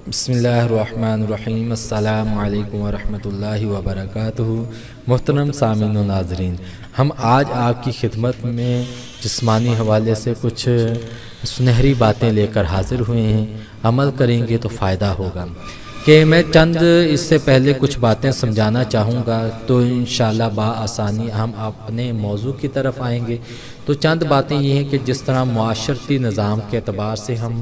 بسم اللہ الرحمن الرحیم۔ السلام علیکم ورحمۃ اللہ وبرکاتہ۔ محترم سامعین و ناظرین، ہم آج آپ کی خدمت میں جسمانی حوالے سے کچھ سنہری باتیں لے کر حاضر ہوئے ہیں۔ عمل کریں گے تو فائدہ ہوگا۔ کہ میں چند اس سے پہلے کچھ باتیں سمجھانا چاہوں گا تو انشاءاللہ بآسانی ہم اپنے موضوع کی طرف آئیں گے۔ تو چند باتیں یہ ہیں کہ جس طرح معاشرتی نظام کے اعتبار سے ہم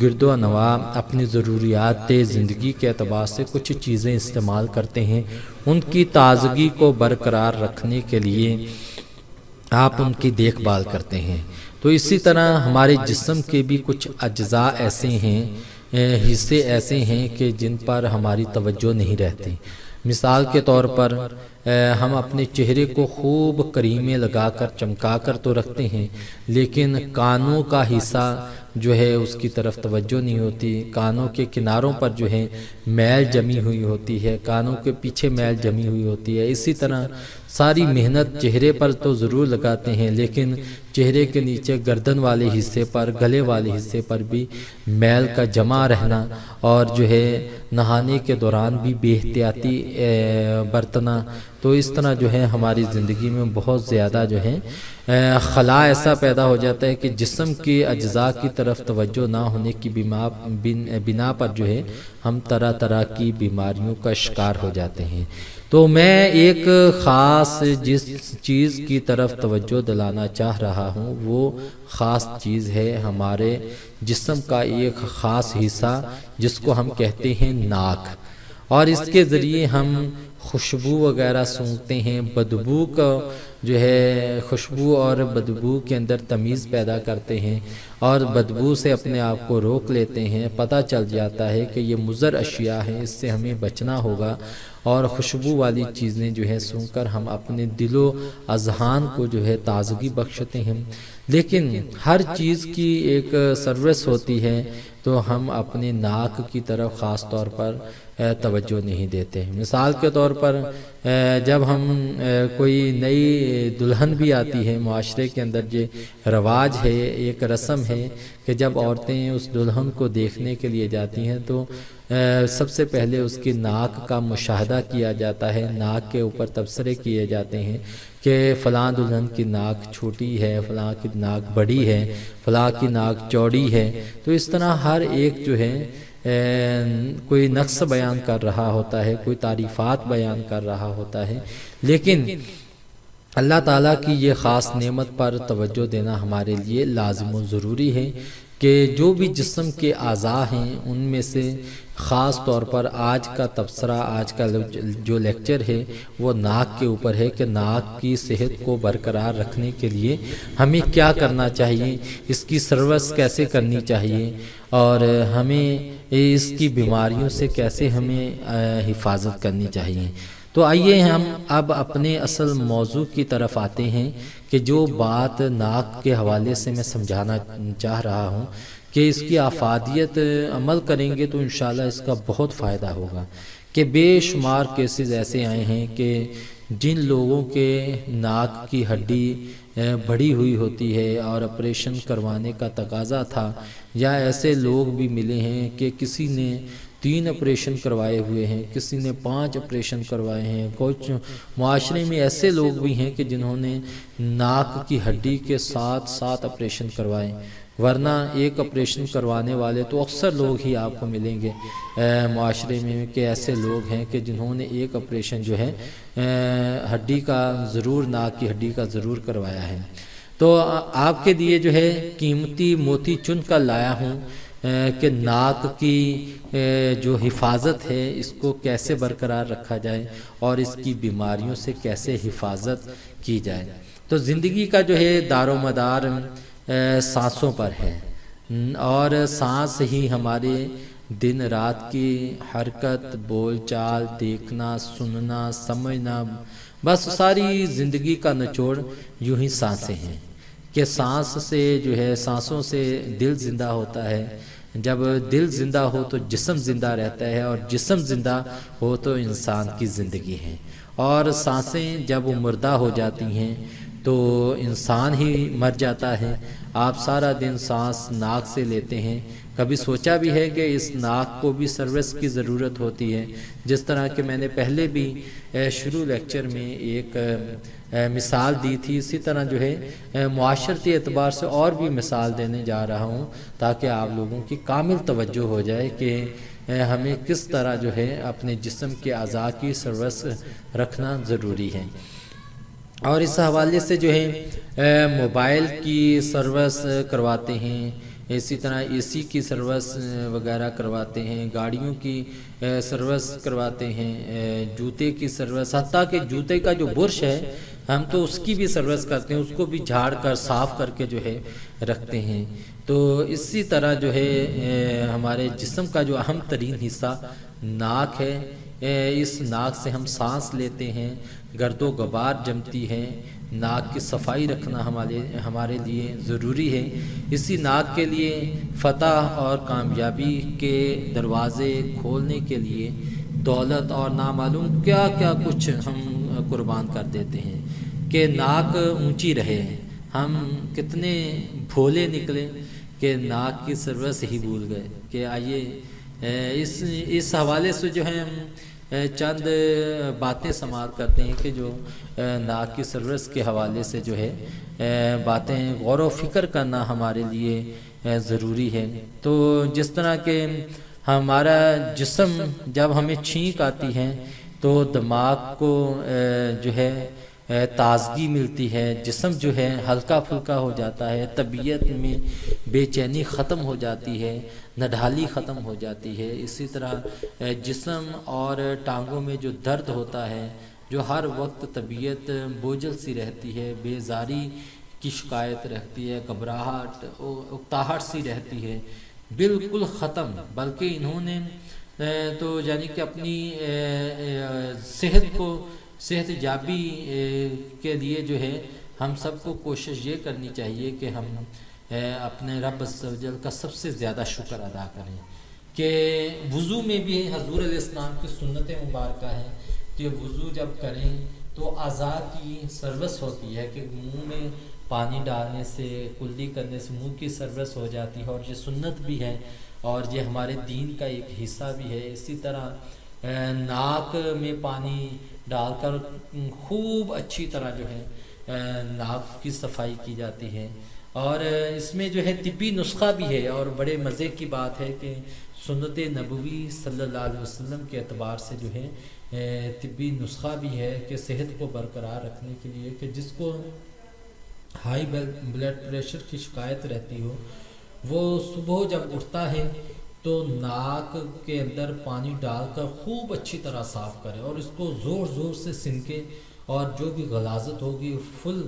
گرد و نواح اپنی ضروریات زندگی کے اعتبار سے کچھ چیزیں استعمال کرتے ہیں، ان کی تازگی کو برقرار رکھنے کے لیے آپ ان کی دیکھ بھال کرتے ہیں، تو اسی طرح ہمارے جسم کے بھی کچھ اجزاء ایسے ہیں، حصے ایسے ہیں کہ جن پر ہماری توجہ نہیں رہتی۔ مثال کے طور پر ہم اپنے چہرے کو خوب کریمیں لگا کر چمکا کر تو رکھتے ہیں، لیکن کانوں کا حصہ جو ہے اس کی طرف توجہ نہیں ہوتی۔ کانوں کے کناروں پر جو ہے میل جمی ہوئی ہوتی ہے، کانوں کے پیچھے میل جمی ہوئی ہوتی ہے۔ اسی طرح ساری محنت چہرے پر تو ضرور لگاتے ہیں، لیکن چہرے کے نیچے گردن والے حصے پر، گلے والے حصے پر بھی میل کا جمع رہنا، اور جو ہے نہانے کے دوران بھی بے احتیاطی برتنا، تو اس طرح جو ہے ہماری زندگی میں بہت زیادہ جو ہے خلا ایسا پیدا ہو جاتا ہے کہ جسم کے اجزاء کی طرف توجہ نہ ہونے کی بنا پر جو ہے ہم طرح طرح کی بیماریوں کا شکار ہو جاتے ہیں۔ تو میں ایک خاص جس چیز کی طرف توجہ دلانا چاہ رہا ہوں، وہ خاص چیز ہے ہمارے جسم کا ایک خاص حصہ جس کو ہم کہتے ہیں ناک، اور اس کے ذریعے ہم خوشبو وغیرہ سونگھتے ہیں، بدبو کا جو ہے خوشبو اور بدبو کے اندر تمیز پیدا کرتے ہیں، اور بدبو سے اپنے آپ کو روک لیتے ہیں۔ پتہ چل جاتا ہے کہ یہ مضر اشیاء ہیں، اس سے ہمیں بچنا ہوگا، اور خوشبو والی چیزیں جو ہے سونگھ کر ہم اپنے دل و اذہان کو جو ہے تازگی بخشتے ہیں۔ لیکن ہر چیز کی ایک سروس ہوتی ہے، تو ہم اپنے ناک کی طرف خاص طور پر توجہ نہیں دیتے۔ مثال کے طور پر جب ہم کوئی نئی دلہن بھی آتی ہے، معاشرے کے اندر یہ رواج ہے، ایک رسم ہے کہ جب عورتیں اس دلہن کو دیکھنے کے لیے جاتی ہیں تو سب سے پہلے اس کی ناک کا مشاہدہ کیا جاتا ہے، ناک کے اوپر تبصرے کیے جاتے ہیں کہ فلاں دلہن کی ناک چھوٹی ہے، فلاں کی ناک بڑی ہے، فلاں کی ناک چوڑی ہے۔ تو اس طرح ہر ایک جو ہے کوئی نقص بیان کر رہا ہوتا ہے، کوئی تعریفات بیان کر رہا ہوتا ہے، لیکن اللہ تعالیٰ کی یہ خاص نعمت پر توجہ دینا ہمارے لیے لازم و ضروری ہے کہ جو بھی جسم کے اعضاء ہیں ان میں سے خاص طور پر آج کا تبصرہ، آج کا جو لیکچر ہے وہ ناک کے اوپر ہے کہ ناک کی صحت کو برقرار رکھنے کے لیے ہمیں کیا کرنا چاہیے، اس کی سروس کیسے کرنی چاہیے، اور ہمیں اس کی بیماریوں سے کیسے ہمیں حفاظت کرنی چاہیے۔ تو آئیے ہم اب اپنے اصل موضوع کی طرف آتے ہیں کہ جو بات ناک کے حوالے سے میں سمجھانا چاہ رہا ہوں کہ اس کی افادیت عمل کریں گے تو انشاءاللہ اس کا بہت فائدہ ہوگا۔ کہ بے شمار کیسز ایسے آئے ہیں کہ جن لوگوں کے ناک کی ہڈی بڑھی ہوئی ہوتی ہے اور آپریشن کروانے کا تقاضا تھا، یا ایسے لوگ بھی ملے ہیں کہ کسی نے 3 آپریشن کروائے ہوئے ہیں، کسی نے 5 آپریشن کروائے ہیں۔ کچھ معاشرے میں ایسے لوگ بھی ہیں کہ جنہوں نے ناک کی ہڈی کے 7 آپریشن کروائے، ورنہ ایک آپریشن کروانے والے تو اکثر لوگ ہی آپ کو ملیں گے معاشرے میں کہ ایسے لوگ ہیں کہ جنہوں نے ایک آپریشن جو ہے ہڈی کا ضرور، ناک کی ہڈی کا ضرور کروایا ہے۔ تو آپ کے لیے جو ہے قیمتی موتی چن کر لایا ہوں کہ ناک کی جو حفاظت ہے اس کو کیسے برقرار رکھا جائے اور اس کی بیماریوں سے کیسے حفاظت کی جائے۔ تو زندگی کا جو ہے دار و مدار سانسوں پر ہے، اور سانس ہی ہمارے دن رات کی حرکت، بول چال، دیکھنا، سننا، سمجھنا، بس ساری زندگی کا نچوڑ یوں ہی سانسیں ہیں۔ کہ سانس سے جو ہے، سانسوں سے دل زندہ ہوتا ہے، جب دل زندہ ہو تو جسم زندہ رہتا ہے، اور جسم زندہ ہو تو انسان کی زندگی ہے، اور سانسیں جب مردہ ہو جاتی ہیں تو انسان ہی مر جاتا ہے۔ آپ سارا دن سانس ناک سے لیتے ہیں، کبھی سوچا بھی ہے کہ اس ناک کو بھی سروس کی ضرورت ہوتی ہے؟ جس طرح کہ میں نے پہلے بھی شروع لیکچر میں ایک مثال دی تھی، اسی طرح جو ہے معاشرتی اعتبار سے اور بھی مثال دینے جا رہا ہوں تاکہ آپ لوگوں کی کامل توجہ ہو جائے کہ ہمیں کس طرح جو ہے اپنے جسم کے اعضاء کی سروس رکھنا ضروری ہے۔ اور اس حوالے سے جو ہے موبائل کی سروس کرواتے ہیں، اسی طرح اے سی کی سروس وغیرہ کرواتے ہیں، گاڑیوں کی سروس کرواتے ہیں، جوتے کی سروس، حتیٰ کہ جوتے کا جو برش ہے ہم تو اس کی بھی سروس کرتے ہیں، اس کو بھی جھاڑ کر صاف کر کے جو ہے رکھتے ہیں۔ تو اسی طرح جو ہے ہمارے جسم کا جو اہم ترین حصہ ناک ہے، اس ناک سے ہم سانس لیتے ہیں، گرد و غبار جمتی ہے، ناک کی صفائی رکھنا ہمارے لیے ضروری ہے۔ اسی ناک کے لیے فتح اور کامیابی کے دروازے کھولنے کے لیے دولت اور نامعلوم کیا کیا کچھ ہم قربان کر دیتے ہیں کہ ناک اونچی رہے۔ ہم کتنے بھولے نکلے کہ ناک کی سروس ہی بھول گئے۔ کہ آئیے اس حوالے سے جو ہے ہم چند باتیں سماعت کرتے ہیں کہ جو ناک کی سروس کے حوالے سے جو ہے باتیں غور و فکر کرنا ہمارے لیے ضروری ہے۔ تو جس طرح کہ ہمارا جسم جب ہمیں چھینک آتی ہے تو دماغ کو جو ہے تازگی ملتی ہے، جسم جو ہے ہلکا پھلکا ہو جاتا ہے، طبیعت میں بے چینی ختم ہو جاتی ہے، نڈھالی ختم ہو جاتی ہے۔ اسی طرح جسم اور ٹانگوں میں جو درد ہوتا ہے، جو ہر وقت طبیعت بوجھل سی رہتی ہے، بیزاری کی شکایت رہتی ہے، گھبراہٹ اکتاہٹ سی رہتی ہے، بالکل ختم۔ بلکہ انہوں نے تو یعنی کہ اپنی صحت یابی کے لیے جو ہے ہم سب کو کوشش یہ کرنی چاہیے کہ ہم اپنے رب عز و جل کا سب سے زیادہ شکر ادا کریں۔ کہ وضو میں بھی حضور علیہ السلام کی سنت مبارکہ ہے کہ وضو جب کریں تو اعضاء کی سروس ہوتی ہے، کہ منہ میں پانی ڈالنے سے، کلی کرنے سے منہ کی سروس ہو جاتی ہے، اور یہ سنت بھی ہے اور یہ ہمارے دین کا ایک حصہ بھی ہے۔ اسی طرح ناک میں پانی ڈال کر خوب اچھی طرح جو ہے ناک کی صفائی کی جاتی ہے، اور اس میں جو ہے طبی نسخہ بھی ہے۔ اور بڑے مزے کی بات ہے کہ سنت نبوی صلی اللہ علیہ وسلم کے اعتبار سے جو ہے طبی نسخہ بھی ہے کہ صحت کو برقرار رکھنے کے لیے، کہ جس کو ہائی بلڈ پریشر کی شکایت رہتی ہو، وہ صبح جب اٹھتا ہے تو ناک کے اندر پانی ڈال کر خوب اچھی طرح صاف کرے، اور اس کو زور زور سے سنکے، اور جو بھی غلاظت ہوگی فل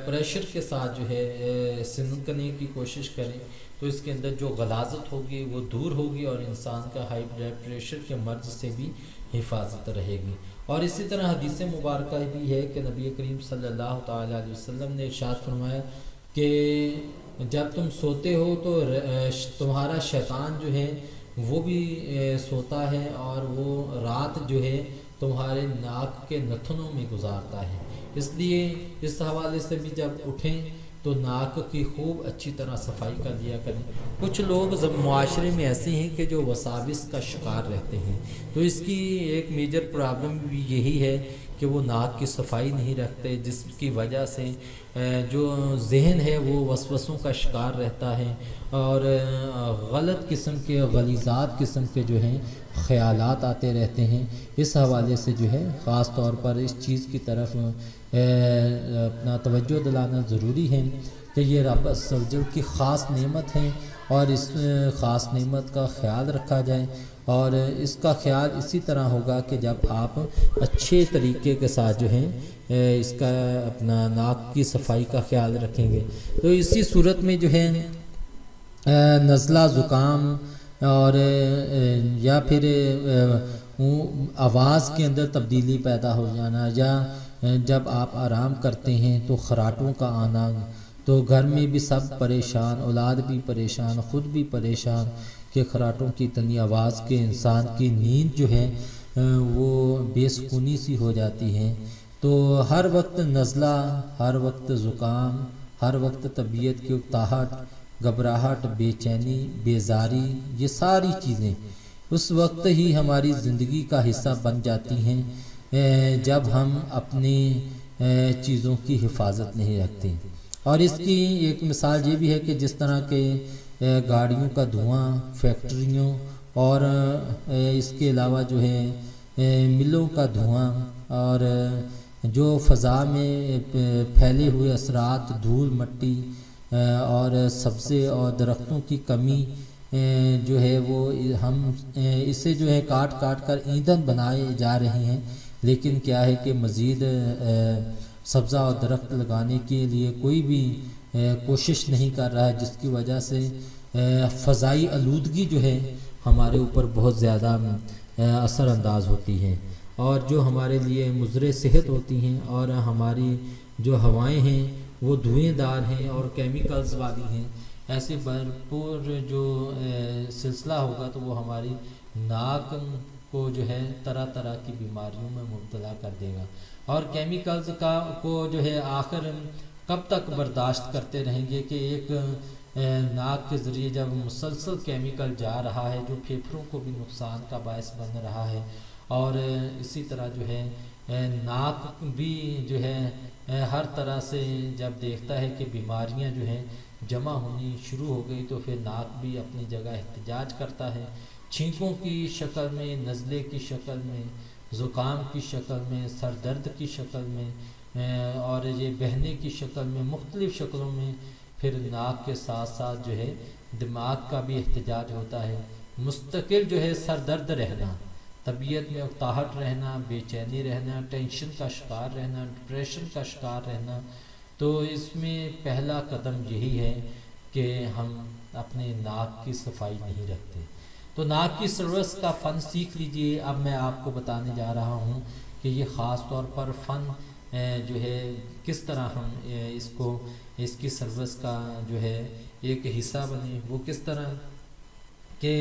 پریشر کے ساتھ جو ہے سنکنے کی کوشش کریں، تو اس کے اندر جو غلاظت ہوگی وہ دور ہوگی، اور انسان کا ہائی بلڈ پریشر کے مرض سے بھی حفاظت رہے گی۔ اور اسی طرح حدیث مبارکہ بھی ہے کہ نبی کریم صلی اللہ تعالی علیہ وسلم نے ارشاد فرمایا کہ جب تم سوتے ہو تو تمہارا شیطان جو ہے وہ بھی سوتا ہے، اور وہ رات جو ہے تمہارے ناک کے نتنوں میں گزارتا ہے۔ اس لیے اس حوالے سے بھی جب اٹھیں تو ناک کی خوب اچھی طرح صفائی کر دیا کریں۔ کچھ لوگ معاشرے میں ایسے ہیں کہ جو وساوس کا شکار رہتے ہیں، تو اس کی ایک میجر پرابلم بھی یہی ہے کہ وہ ناک کی صفائی نہیں رکھتے، جس کی وجہ سے جو ذہن ہے وہ وسوسوں کا شکار رہتا ہے، اور غلط قسم کے غلیظات قسم کے جو ہیں خیالات آتے رہتے ہیں۔ اس حوالے سے جو ہے خاص طور پر اس چیز کی طرف اپنا توجہ دلانا ضروری ہے کہ یہ رب عز و جل کی خاص نعمت ہے، اور اس خاص نعمت کا خیال رکھا جائے۔ اور اس کا خیال اسی طرح ہوگا کہ جب آپ اچھے طریقے کے ساتھ جو ہے اس کا اپنا ناک کی صفائی کا خیال رکھیں گے، تو اسی صورت میں جو ہے نزلہ زکام اور یا پھر آواز کے اندر تبدیلی پیدا ہو جانا، یا جب آپ آرام کرتے ہیں تو خراٹوں کا آنا، تو گھر میں بھی سب پریشان، اولاد بھی پریشان، خود بھی پریشان کہ خراٹوں کی اتنی آواز کے انسان کی نیند جو ہے وہ بے سکونی سی ہو جاتی ہے۔ تو ہر وقت نزلہ، ہر وقت زکام، ہر وقت طبیعت کی اکتاہٹ، گھبراہٹ، بے چینی، بیزاری، یہ ساری چیزیں اس وقت ہی ہماری زندگی کا حصہ بن جاتی ہیں جب ہم اپنی چیزوں کی حفاظت نہیں رکھتے۔ اور اس کی ایک مثال یہ بھی ہے کہ جس طرح کے گاڑیوں کا دھواں، فیکٹریوں اور اس کے علاوہ جو ہے ملوں کا دھواں اور جو فضا میں پھیلے ہوئے اثرات، دھول مٹی اور سبزے اور درختوں کی کمی جو ہے وہ ہم اسے جو ہے کاٹ کاٹ کر ایندھن بنائے جا رہے ہیں، لیکن کیا ہے کہ مزید سبزہ اور درخت لگانے کے لیے کوئی بھی کوشش نہیں کر رہا ہے، جس کی وجہ سے فضائی آلودگی جو ہے ہمارے اوپر بہت زیادہ اثر انداز ہوتی ہے، اور جو ہمارے لیے مضر صحت ہوتی ہیں، اور ہماری جو ہوائیں ہیں وہ دھوئیں دار ہیں اور کیمیکلز والی ہیں۔ ایسے بھرپور جو سلسلہ ہوگا تو وہ ہماری ناک کو جو ہے طرح طرح کی بیماریوں میں مبتلا کر دے گا، اور کیمیکلز کو جو ہے آخر کب تک برداشت کرتے رہیں گے کہ ایک ناک کے ذریعے جب مسلسل کیمیکل جا رہا ہے جو پھیپھڑوں کو بھی نقصان کا باعث بن رہا ہے، اور اسی طرح جو ہے ناک بھی جو ہے ہر طرح سے جب دیکھتا ہے کہ بیماریاں جو ہیں جمع ہونی شروع ہو گئی تو پھر ناک بھی اپنی جگہ احتجاج کرتا ہے، چھینکوں کی شکل میں، نزلے کی شکل میں، زکام کی شکل میں، سر درد کی شکل میں اور یہ بہنے کی شکل میں، مختلف شکلوں میں۔ پھر ناک کے ساتھ ساتھ جو ہے دماغ کا بھی احتجاج ہوتا ہے، مستقل جو ہے سر درد رہنا، طبیعت میں اکتاہٹ رہنا، بے چینی رہنا، ٹینشن کا شکار رہنا، ڈپریشن کا شکار رہنا۔ تو اس میں پہلا قدم یہی ہے کہ ہم اپنے ناک کی صفائی نہیں رکھتے۔ تو ناک کی سروس کا فن سیکھ لیجئے۔ اب میں آپ کو بتانے جا رہا ہوں کہ یہ خاص طور پر فن جو ہے کس طرح ہم اس کی سروس کا جو ہے ایک حصہ بنے، وہ کس طرح کہ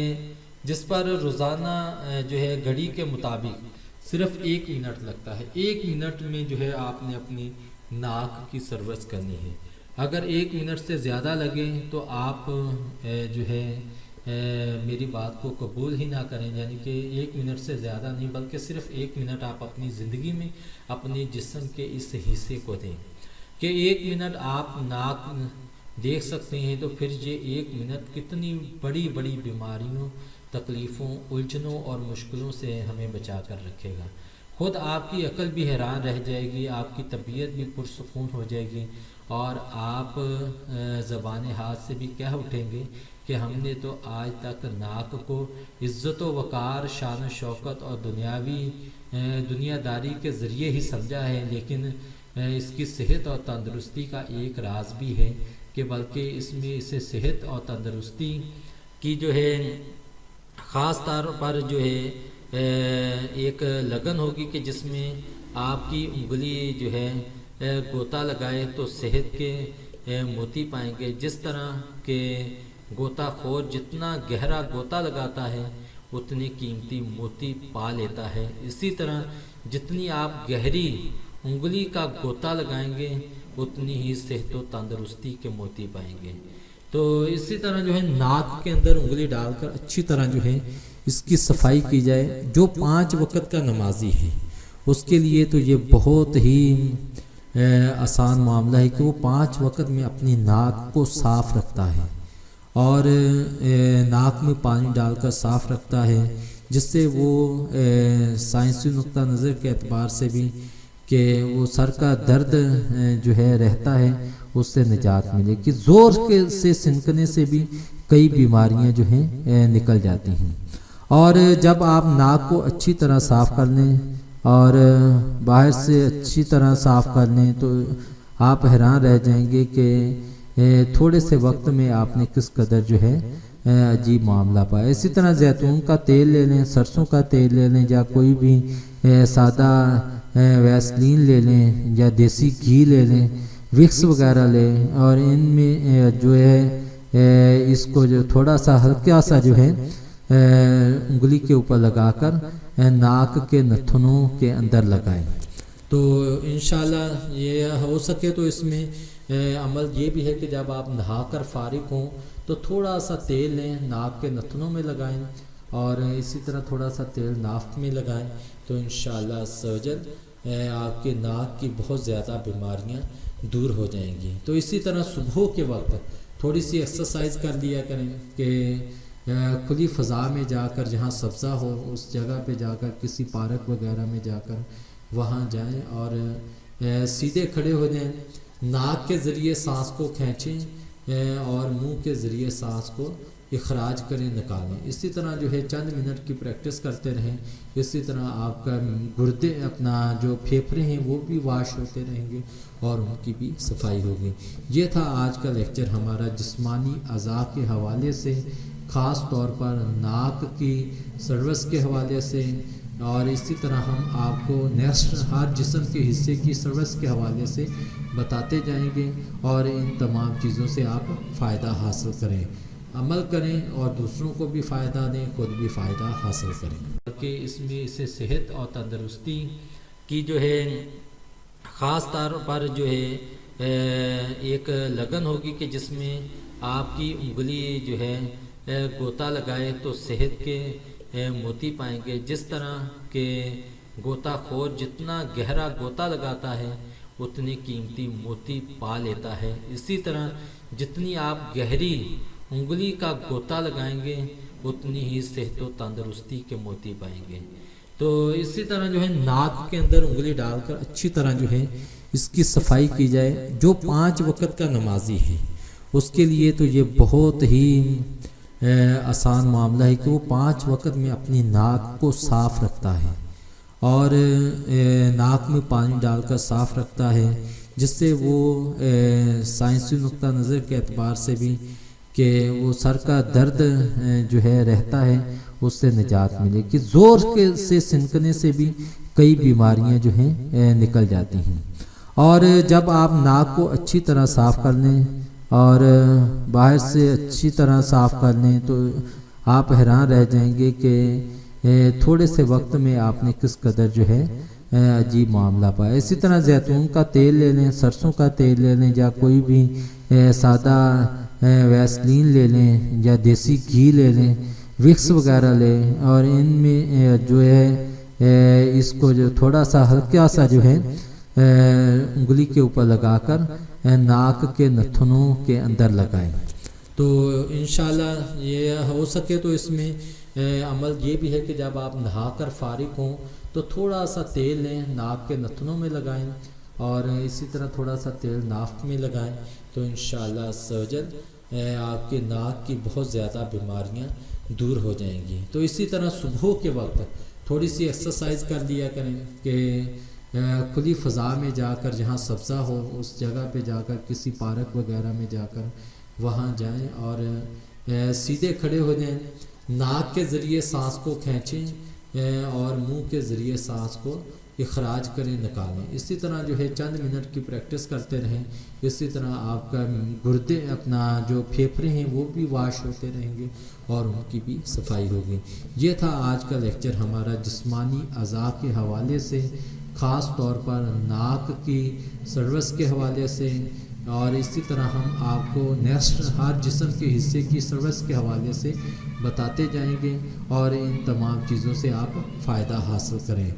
جس پر روزانہ جو ہے گھڑی کے مطابق صرف 1 منٹ لگتا ہے۔ 1 منٹ میں جو ہے آپ نے اپنی ناک کی سروس کرنی ہے۔ اگر 1 منٹ سے زیادہ لگے تو آپ جو ہے میری بات کو قبول ہی نہ کریں، یعنی کہ 1 منٹ سے زیادہ نہیں بلکہ صرف 1 منٹ آپ اپنی زندگی میں اپنے جسم کے اس حصے کو دیں کہ 1 منٹ آپ ناک دیکھ سکتے ہیں، تو پھر یہ 1 منٹ کتنی بڑی بڑی بیماریوں، تکلیفوں، الجھنوں اور مشکلوں سے ہمیں بچا کر رکھے گا۔ خود آپ کی عقل بھی حیران رہ جائے گی، آپ کی طبیعت بھی پرسکون ہو جائے گی، اور آپ زبان حال سے بھی کہہ اٹھیں گے کہ ہم نے تو آج تک ناک کو عزت و وقار، شان و شوکت اور دنیا داری کے ذریعے ہی سمجھا ہے، لیکن اس کی صحت اور تندرستی کا ایک راز بھی ہے کہ بلکہ اس میں اسے صحت اور تندرستی کی جو ہے خاص طور پر جو ہے ایک لگن ہوگی کہ جس میں آپ کی انگلی جو ہے گوتا لگائے تو صحت کے موتی پائیں گے۔ جس طرح کہ غوطہ خور جتنا گہرا غوطہ لگاتا ہے اتنی قیمتی موتی پا لیتا ہے، اسی طرح جتنی آپ گہری انگلی کا غوطہ لگائیں گے اتنی ہی صحت و تندرستی کے موتی پائیں گے۔ تو اسی طرح جو ہے ناک کے اندر انگلی ڈال کر اچھی طرح جو ہے اس کی صفائی کی جائے۔ جو 5 وقت کا نمازی ہے اس کے لیے تو یہ بہت ہی آسان معاملہ ہے کہ وہ 5 وقت میں اپنی ناک کو صاف رکھتا ہے اور ناک میں پانی ڈال کر صاف رکھتا ہے، جس سے وہ سائنسی نقطہ نظر کے اعتبار سے بھی کہ وہ سر کا درد جو ہے رہتا ہے اس سے نجات ملے کہ زور سے سنکنے سے بھی کئی بیماریاں جو ہیں نکل جاتی ہیں۔ اور جب آپ ناک کو اچھی طرح صاف کر لیں اور باہر سے اچھی طرح صاف کر لیں تو آپ حیران رہ جائیں گے کہ تھوڑے سے وقت میں آپ نے کس قدر جو ہے عجیب معاملہ پایا۔ اسی طرح زیتون کا تیل لے لیں، سرسوں کا تیل لے لیں، یا کوئی بھی سادہ ویسلین لے لیں یا دیسی گھی لے لیں، وکس وغیرہ لیں، اور ان میں جو ہے اس کو جو تھوڑا سا ہلکا سا جو ہے انگلی کے اوپر لگا کر ناک کے نتھنوں کے اندر لگائیں۔ تو انشاءاللہ یہ ہو سکے تو اس میں عمل یہ بھی ہے کہ جب آپ نہا کر فارغ ہوں تو تھوڑا سا تیل لیں، ناک کے نتنوں میں لگائیں اور اسی طرح تھوڑا سا تیل ناف میں لگائیں تو انشاءاللہ عز و جل آپ کے ناک کی بہت زیادہ بیماریاں دور ہو جائیں گی۔ تو اسی طرح صبح کے وقت تھوڑی سی ایکسرسائز کر لیا کریں کہ کھلی فضا میں جا کر جہاں سبزہ ہو اس جگہ پہ جا کر کسی پارک وغیرہ میں جا کر وہاں جائیں اور سیدھے کھڑے ہو جائیں، ناک کے ذریعے سانس کو کھینچیں اور منہ کے ذریعے سانس کو اخراج کریں، نکالیں۔ اسی طرح جو ہے چند منٹ کی پریکٹس کرتے رہیں، اسی طرح آپ کا گردے اپنا جو پھیپھڑے ہیں وہ بھی واش ہوتے رہیں گے اور ان کی بھی صفائی ہوگی۔ یہ تھا آج کا لیکچر ہمارا جسمانی اعضاء کے حوالے سے، خاص طور پر ناک کی سروس کے حوالے سے، اور اسی طرح ہم آپ کو نیکسٹ ہر جسم کے حصے کی سروس کے حوالے سے بتاتے جائیں گے اور ان تمام چیزوں سے آپ فائدہ حاصل کریں، عمل کریں اور دوسروں کو بھی فائدہ دیں، خود بھی فائدہ حاصل کریں، کہ اس میں اسے صحت اور تندرستی کی جو ہے خاص طور پر جو ہے ایک لگن ہوگی کہ جس میں آپ کی انگلی جو ہے گوتا لگائے تو صحت کے موتی پائیں گے۔ جس طرح کہ غوطہ خور جتنا گہرا غوطہ لگاتا ہے اتنی قیمتی موتی پا لیتا ہے، اسی طرح جتنی آپ گہری انگلی کا غوطہ لگائیں گے اتنی ہی صحت و تندرستی کے موتی پائیں گے۔ تو اسی طرح جو ہے ناک کے اندر انگلی ڈال کر اچھی طرح جو ہے اس کی صفائی کی جائے۔ جو 5 وقت کا نمازی ہے اس کے لیے تو یہ بہت ہی آسان معاملہ ہے کہ وہ 5 وقت میں اپنی ناک کو صاف رکھتا ہے اور ناک میں پانی ڈال کر صاف رکھتا ہے، جس سے وہ سائنسی نقطہ نظر کے اعتبار سے بھی کہ وہ سر کا درد جو ہے رہتا ہے اس سے نجات ملے کہ زور سے سنکنے سے بھی کئی بیماریاں جو ہیں نکل جاتی ہیں۔ اور جب آپ ناک کو اچھی طرح صاف کر لیں اور باہر سے اچھی طرح صاف کر لیں تو آپ حیران رہ جائیں گے کہ تھوڑے سے وقت میں آپ نے کس قدر جو ہے عجیب معاملہ پایا۔ اسی طرح زیتون کا تیل لے لیں، سرسوں کا تیل لے لیں یا کوئی بھی سادہ ویسلین لے لیں یا دیسی گھی لے لیں، وکس وغیرہ لیں اور ان میں جو ہے اس کو جو تھوڑا سا ہلکا سا جو ہے انگلی کے اوپر لگا کر ناک کے نتھنوں کے اندر لگائیں تو انشاءاللہ یہ ہو سکے تو اس میں عمل یہ بھی ہے کہ جب آپ نہا کر فارغ ہوں تو تھوڑا سا تیل لیں، ناک کے نتھنوں میں لگائیں اور اسی طرح تھوڑا سا تیل ناف میں لگائیں تو انشاءاللہ عز و جل آپ کے ناک کی بہت زیادہ بیماریاں دور ہو جائیں گی۔ تو اسی طرح صبح کے وقت تھوڑی سی ایکسرسائز کر لیا کریں کہ کھلی فضا میں جا کر جہاں سبزہ ہو اس جگہ پہ جا کر کسی پارک وغیرہ میں جا کر وہاں جائیں اور سیدھے کھڑے ہو جائیں، ناک کے ذریعے سانس کو کھینچیں اور منہ کے ذریعے سانس کو اخراج کریں، نکالیں۔ اسی طرح جو ہے چند منٹ کی پریکٹس کرتے رہیں، اسی طرح آپ کا گردے اپنا جو پھیپھڑے ہیں وہ بھی واش ہوتے رہیں گے اور ان کی بھی صفائی ہوگی۔ یہ تھا آج کا لیکچر ہمارا جسمانی اعضاء کے حوالے سے، خاص طور پر ناک کی سروس کے حوالے سے، اور اسی طرح ہم آپ کو نیکسٹ ہر جسم کے حصے کی سروس کے حوالے سے بتاتے جائیں گے اور ان تمام چیزوں سے آپ فائدہ حاصل کریں،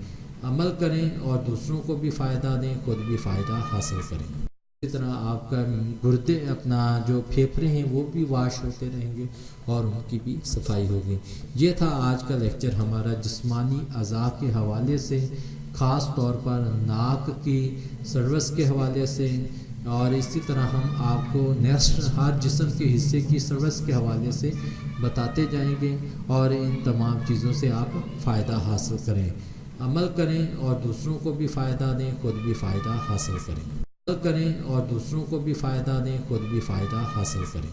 عمل کریں اور دوسروں کو بھی فائدہ دیں، خود بھی فائدہ حاصل کریں۔ اسی طرح آپ کا گردے اپنا جو پھیپھڑے ہیں وہ بھی واش ہوتے رہیں گے اور ان کی بھی صفائی ہوگی۔ یہ تھا آج کا لیکچر ہمارا جسمانی اعضاء کے حوالے سے، خاص طور پر ناک کی سروس کے حوالے سے، اور اسی طرح ہم آپ کو نیکسٹ ہر جسم کے حصے کی سروس کے حوالے سے بتاتے جائیں گے اور ان تمام چیزوں سے آپ فائدہ حاصل کریں، عمل کریں اور دوسروں کو بھی فائدہ دیں، خود بھی فائدہ حاصل کریں، عمل کریں اور دوسروں کو بھی فائدہ دیں، خود بھی فائدہ حاصل کریں۔